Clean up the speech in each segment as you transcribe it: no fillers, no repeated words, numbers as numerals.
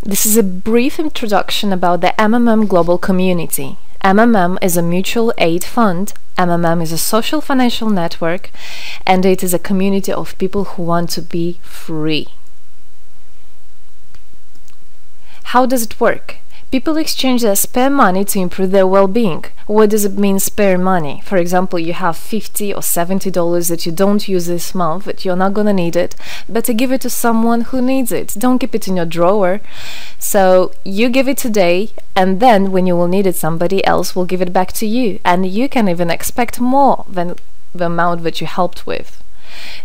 This is a brief introduction about the MMM global community. MMM is a mutual aid fund. MMM is a social financial network, and it is a community of people who want to be free. How does it work? People exchange their spare money to improve their well-being. What does it mean, spare money? For example, you have $50 or $70 that you don't use this month, but you're not gonna need it. Better give it to someone who needs it. Don't keep it in your drawer. So you give it today, and then when you will need it, somebody else will give it back to you. And you can even expect more than the amount that you helped with.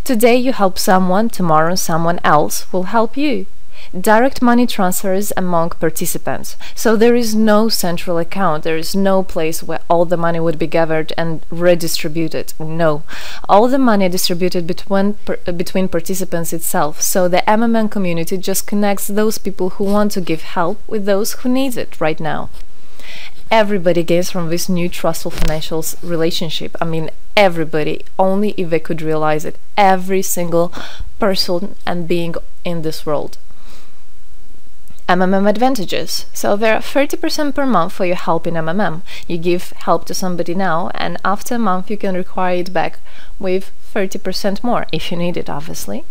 Today you help someone, tomorrow someone else will help you. Direct money transfers among participants. So there is no central account, there is no place where all the money would be gathered and redistributed. No. All the money distributed between participants itself. So the MMM community just connects those people who want to give help with those who need it right now. Everybody gains from this new trustful financial relationship. I mean, everybody, only if they could realize it. Every single person and being in this world. MMM advantages. So there are 30% per month for your help in MMM. You give help to somebody now, and after a month you can require it back with 30% more, if you need it, obviously.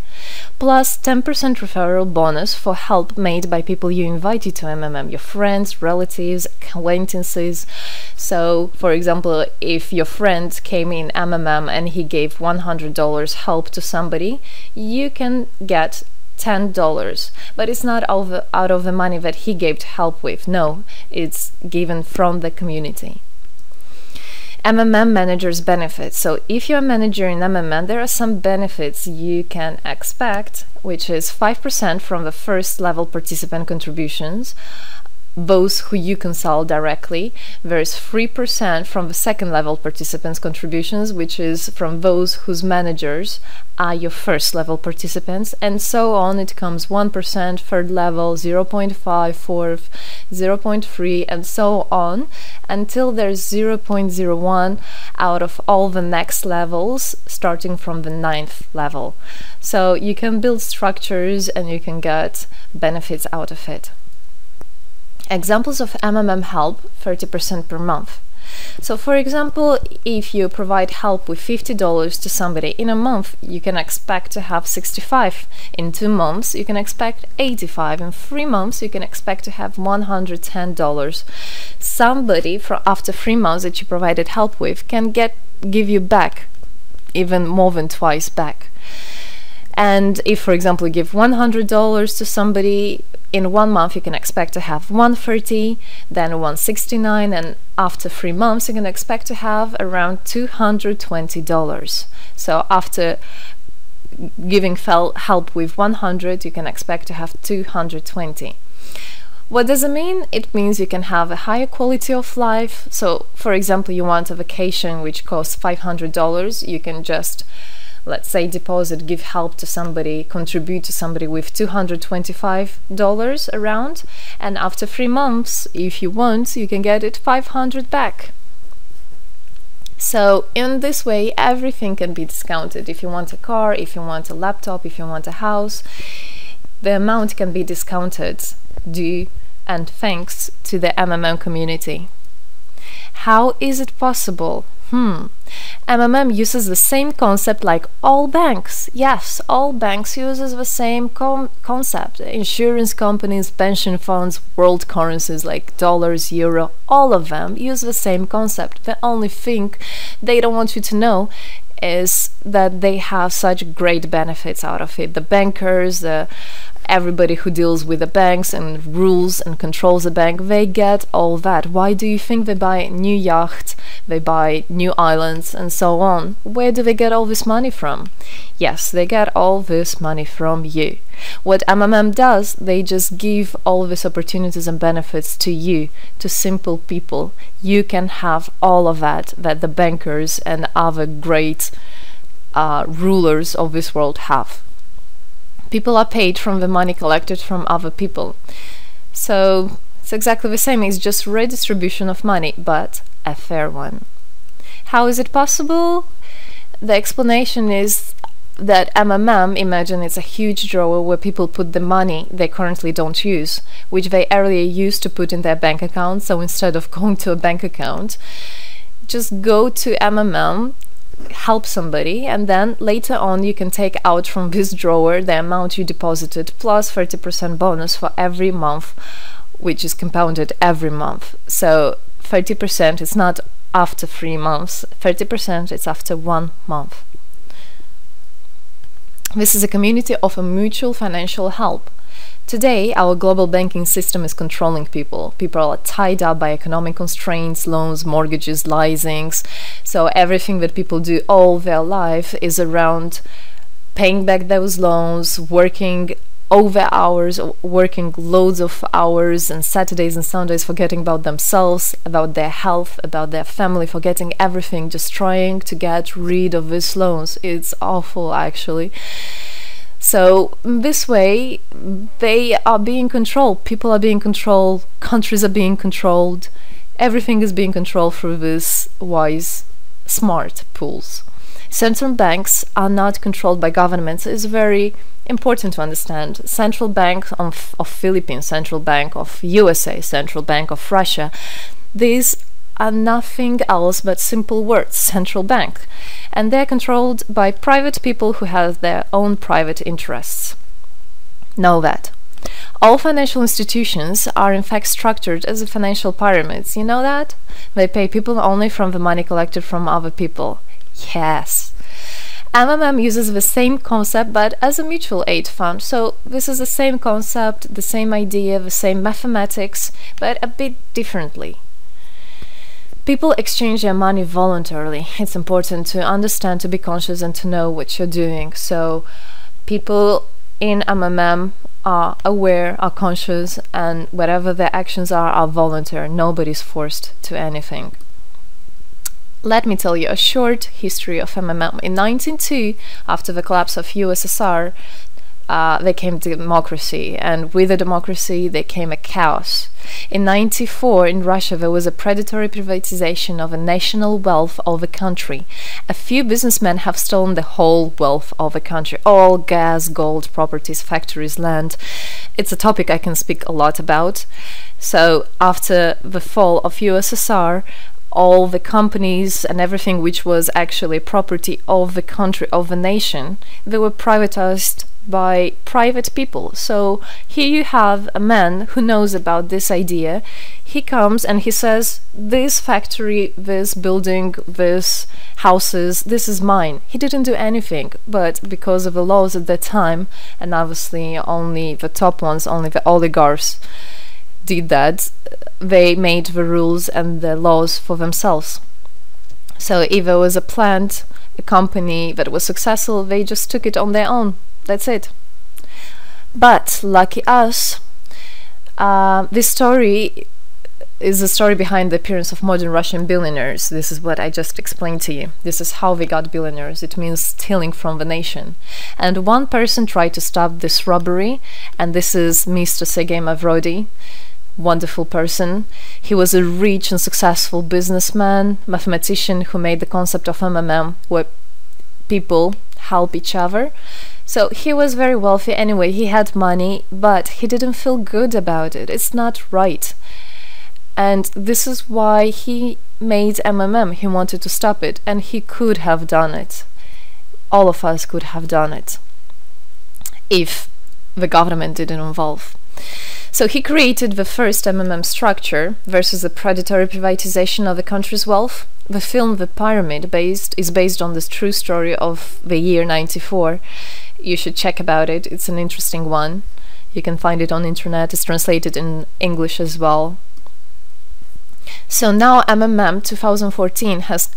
Plus 10% referral bonus for help made by people you invited to MMM, your friends, relatives, acquaintances. So, for example, if your friend came in MMM and he gave $100 help to somebody, you can get $10, but it's not out of the money that he gave to help with. No, it's given from the community. MMM managers benefits. So if you're a manager in MMM, there are some benefits you can expect, which is 5% from the first level participant contributions, those who you consult directly. There's 3% from the second level participants contributions, which is from those whose managers are your first level participants, and so on. It comes 1%, third level, 0.5, fourth, 0.3, and so on, until there's 0.01 out of all the next levels, starting from the 9th level. So you can build structures and you can get benefits out of it. Examples of MMM help: 30% per month. So for example, if you provide help with $50 to somebody in a month, you can expect to have 65. In 2 months you can expect 85. In 3 months you can expect to have $110. Somebody after 3 months that you provided help with can give you back even more than twice back. And if, for example, you give $100 to somebody, in 1 month you can expect to have $130, then $169, and after 3 months you can expect to have around $220. So after giving help with 100, you can expect to have 220. What does it mean? It means you can have a higher quality of life. So, for example, you want a vacation which costs $500, you can just, let's say, deposit, give help to somebody, contribute to somebody with $225 around, and after 3 months, if you want, you can get it $500 back. So in this way, everything can be discounted. If you want a car, if you want a laptop, if you want a house, the amount can be discounted due and thanks to the MMM community. How is it possible? MMM uses the same concept like all banks. Yes, all banks uses the same concept. Insurance companies, pension funds, world currencies like dollars, euro, all of them use the same concept. The only thing they don't want you to know is that they have such great benefits out of it. The bankers, everybody who deals with the banks and rules and controls the bank, they get all that. Why do you think they buy new yachts, they buy new islands, and so on? Where do they get all this money from? Yes, they get all this money from you. What MMM does, they just give all these opportunities and benefits to you, to simple people. You can have all of that the bankers and other great rulers of this world have. People are paid from the money collected from other people. So it's exactly the same. It's just redistribution of money, but a fair one. How is it possible? The explanation is that MMM, imagine it's a huge drawer where people put the money they currently don't use, which they earlier used to put in their bank account. So instead of going to a bank account, just go to MMM, help somebody, and then later on you can take out from this drawer the amount you deposited plus 30% bonus for every month, which is compounded every month. So 30% is not after 3 months, 30% is after 1 month. This is a community of a mutual financial help. Today, our global banking system is controlling people. People are tied up by economic constraints, loans, mortgages, leasings. So everything that people do all their life is around paying back those loans, working over hours, working loads of hours, and Saturdays and Sundays forgetting about themselves, about their health, about their family, forgetting everything, just trying to get rid of these loans. It's awful, actually. So this way, they are being controlled. People are being controlled. Countries are being controlled. Everything is being controlled through these wise, smart pools. Central banks are not controlled by governments. It's very important to understand. Central Bank of Philippines, Central Bank of USA, Central Bank of Russia. These are nothing else but simple words, central bank. And they're controlled by private people who have their own private interests. Know that. All financial institutions are in fact structured as financial pyramids. You know that? They pay people only from the money collected from other people. Yes. MMM uses the same concept but as a mutual aid fund. So this is the same concept, the same idea, the same mathematics, but a bit differently. People exchange their money voluntarily. It's important to understand, to be conscious, and to know what you're doing. So people in MMM are aware, are conscious, and whatever their actions are voluntary. Nobody's forced to anything. Let me tell you a short history of MMM. In 1902, after the collapse of USSR, there came democracy, and with the democracy there came a chaos. In 1994, in Russia, there was a predatory privatization of a national wealth of the country. A few businessmen have stolen the whole wealth of the country, all gas, gold, properties, factories, land. It's a topic I can speak a lot about. So after the fall of USSR, all the companies and everything which was actually property of the country, of the nation, they were privatized by private people. So here you have a man who knows about this idea. He comes and he says, this factory, this building, this houses, this is mine. He didn't do anything, but because of the laws at that time, and obviously only the top ones, only the oligarchs did that, they made the rules and the laws for themselves. So if there was a plant, a company that was successful, they just took it on their own. That's it. But lucky us, this story is the story behind the appearance of modern Russian billionaires. This is what I just explained to you. This is how they got billionaires. It means stealing from the nation. And one person tried to stop this robbery, and this is Mr. Sergei Mavrodi. Wonderful person. He was a rich and successful businessman, mathematician who made the concept of MMM, where people help each other. So he was very wealthy anyway, he had money, but he didn't feel good about it. It's not right. And this is why he made MMM. He wanted to stop it, and he could have done it. All of us could have done it if the government didn't involve. So he created the first MMM structure versus the predatory privatization of the country's wealth. The film The Pyramid is based on this true story of the year 94. You should check about it. It's an interesting one. You can find it on internet. It's translated in English as well. So now MMM 2014 has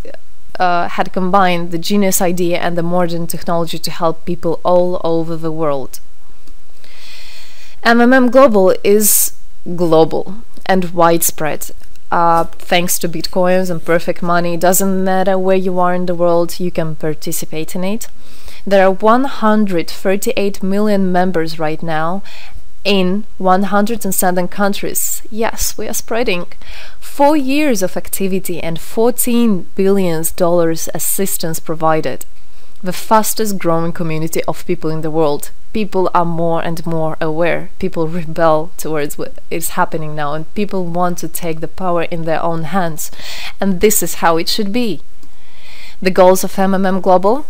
had combined the genius idea and the modern technology to help people all over the world. MMM Global is global and widespread. Thanks to bitcoins and perfect money, doesn't matter where you are in the world, you can participate in it. There are 138 million members right now in 107 countries. Yes, we are spreading. 4 years of activity and $14 billion assistance provided. the fastest growing community of people in the world. People are more and more aware. People rebel towards what is happening now, and people want to take the power in their own hands. And this is how it should be. The goals of MMM Global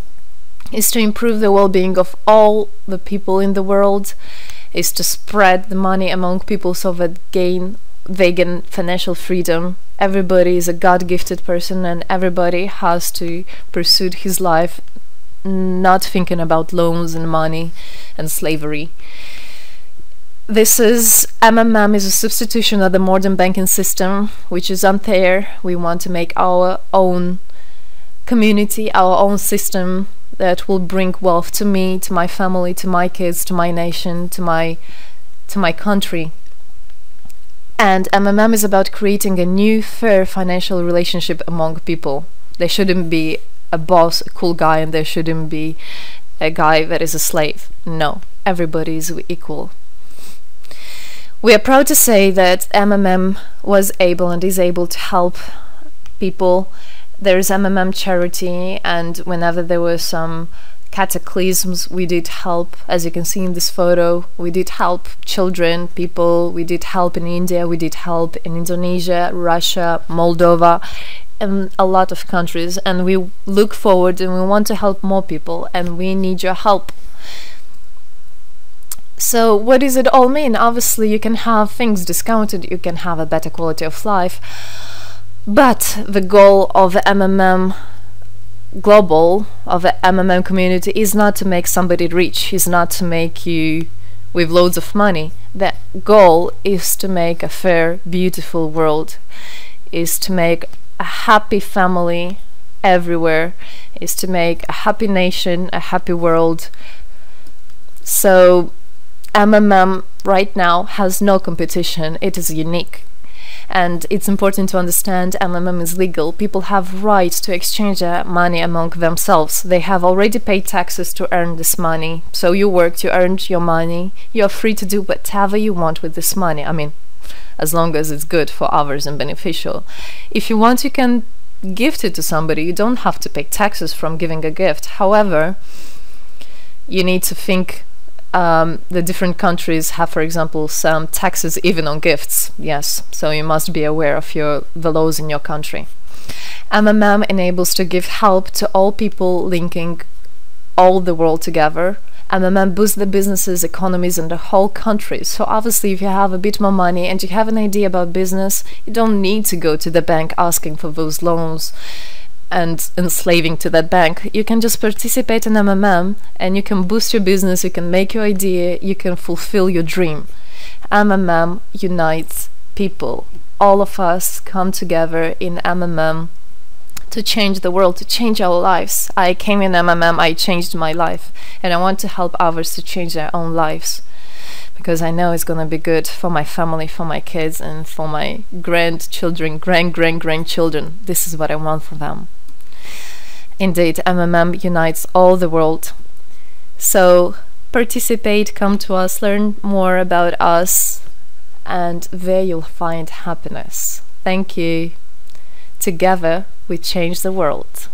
is to improve the well-being of all the people in the world, is to spread the money among people so that they gain financial freedom. Everybody is a God-gifted person, and everybody has to pursue his life not thinking about loans and money and slavery. This is MMM is a substitution of the modern banking system, which is unfair. We want to make our own community, our own system that will bring wealth to me, to my family, to my kids, to my nation, to my country. And MMM is about creating a new fair financial relationship among people. There shouldn't be a boss, a cool guy, and there shouldn't be a guy that is a slave. No, everybody is equal. We are proud to say that MMM was able and is able to help people. There is MMM charity, and whenever there were some cataclysms, we did help. As you can see in this photo, we did help children, people. We did help in India, we did help in Indonesia, Russia, Moldova, and a lot of countries. And we look forward and we want to help more people, and we need your help. So what does it all mean? Obviously you can have things discounted, you can have a better quality of life, but the goal of the MMM Global, of the MMM community, is not to make somebody rich, is not to make you with loads of money. The goal is to make a fair, beautiful world, is to make a happy family everywhere, is to make a happy nation, a happy world. So MMM right now has no competition, it is unique. And it's important to understand MMM is legal. People have right to exchange their money among themselves. They have already paid taxes to earn this money. So you worked, you earned your money. You're free to do whatever you want with this money. I mean, as long as it's good for others and beneficial. If you want, you can gift it to somebody. You don't have to pay taxes from giving a gift. However, you need to think the different countries have, for example, some taxes even on gifts. Yes, so you must be aware of the laws in your country. MMM enables to give help to all people, linking all the world together. MMM boosts the businesses, economies, and the whole country. So obviously, if you have a bit more money and you have an idea about business, you don't need to go to the bank asking for those loans and enslaving to that bank. You can just participate in MMM and you can boost your business, you can make your idea, you can fulfill your dream. MMM unites people. All of us come together in MMM to change the world, to change our lives. I came in MMM, I changed my life, and I want to help others to change their own lives, because I know it's going to be good for my family, for my kids, and for my grandchildren, grandchildren. This is what I want for them. Indeed, MMM unites all the world. So participate, come to us, learn more about us, and there you'll find happiness. Thank you. Together we change the world.